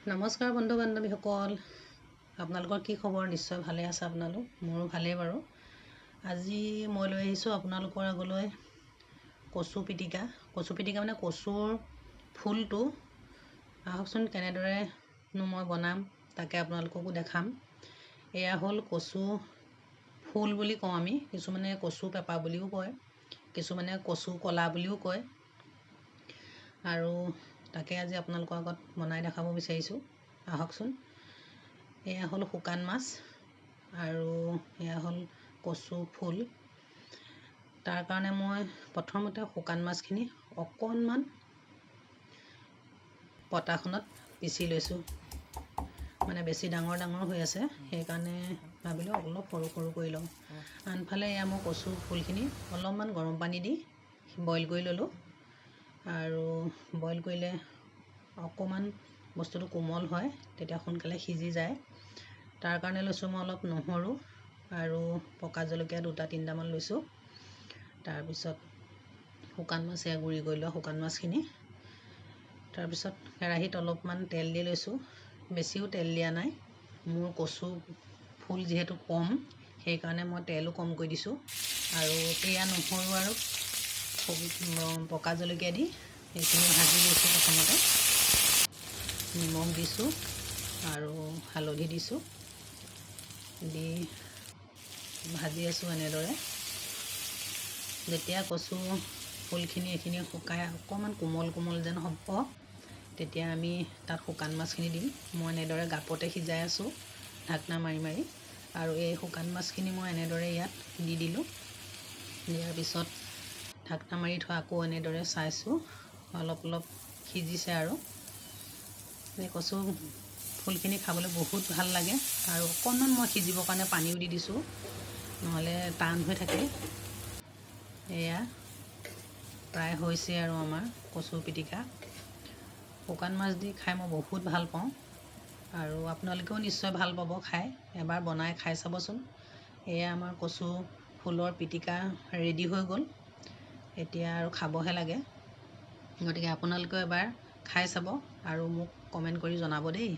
নমস্কাৰ বন্ধু বান্ধৱীসকল, আপোনালোকৰ কি খবৰ? নিশ্চয় ভালে আছে আপোনালোক। মোৰো ভালেই বাৰু। আজি মই লৈ আহিছোঁ আপোনালোকৰ আগলৈ কচু পিটিকা মানে কচুৰ ফুলটো। আহকচোন কেনেদৰেনো মই বনাম তাকে আপোনালোককো দেখাম। এয়া হ'ল কচু ফুল বুলি কওঁ আমি, কিছুমানে কচু পেপা বুলিও কয়, কিছুমানে কচু কলা বুলিও কয়। আৰু তাকে আজি আপোনালোকৰ আগত বনাই দেখাব বিচাৰিছোঁ। আহকচোন। এয়া হ'ল শুকান মাছ আৰু এয়া হ'ল কচু ফুল। তাৰ কাৰণে মই প্ৰথমতে শুকান মাছখিনি অকণমান পটাখনত পিচি লৈছোঁ। মানে বেছি ডাঙৰ হৈ আছে, সেইকাৰণে ভাবিলোঁ অলপ সৰু কৰি লওঁ। আনফালে এয়া মই কচু ফুলখিনি অলপমান গৰম পানী দি বইল কৰি ল'লোঁ। আৰু বইল কৰিলে অকণমান বস্তুটো কোমল হয়, তেতিয়া সোনকালে সিজি যায়। তাৰ কাৰণে লৈছোঁ মই অলপ নহৰু আৰু পকা জলকীয়া 2-3টামান লৈছোঁ। তাৰপিছত শুকান মাছ এয়া গুড়ি কৰি লোৱা শুকান মাছখিনি। তাৰপিছত কেৰাহীত অলপমান তেল দি লৈছোঁ, বেছিও তেল দিয়া নাই। মোৰ কচু ফুল যিহেতু কম, সেইকাৰণে মই তেলো কমকৈ দিছোঁ। আৰু এয়া নহৰু আৰু পকা জলকীয়া দি এইখিনি ভাজি লৈছোঁ। প্ৰথমতে নিমখ দিছোঁ আৰু হালধি দিছোঁ, দি ভাজি আছোঁ এনেদৰে। যেতিয়া কচু ফুলখিনি এইখিনি শুকাই অকণমান কোমল যেন হ'ব, তেতিয়া আমি তাত শুকান মাছখিনি দিম। মই এনেদৰে গাপতে সিজাই আছোঁ ঢাকনা মাৰি। আৰু এই শুকান মাছখিনি মই এনেদৰে ইয়াত দি দিলোঁ। দিয়াৰ পিছত ঢাকনা মাৰি থোৱা আকৌ এনেদৰে চাইছোঁ, অলপ সিজিছে। আৰু এই কচু ফুলখিনি খাবলৈ বহুত ভাল লাগে। আৰু অকণমান মই সিজিবৰ কাৰণে পানীও দি দিছোঁ, নহ'লে টান হৈ থাকে। এয়া প্ৰায় হৈছে আৰু আমাৰ কচু পিটিকা। শুকান মাছ দি খাই মই বহুত ভাল পাওঁ, আৰু আপোনালোকেও নিশ্চয় ভাল পাব খাই। এবাৰ বনাই খাই চাবচোন। এয়া আমাৰ কচু ফুলৰ পিটিকা ৰেডি হৈ গ'ল। এতিয়া আৰু খাবহে লাগে। গতিকে আপোনালোকেও এবাৰ খাই চাব আৰু মোক কমেণ্ট কৰি জনাব দেই।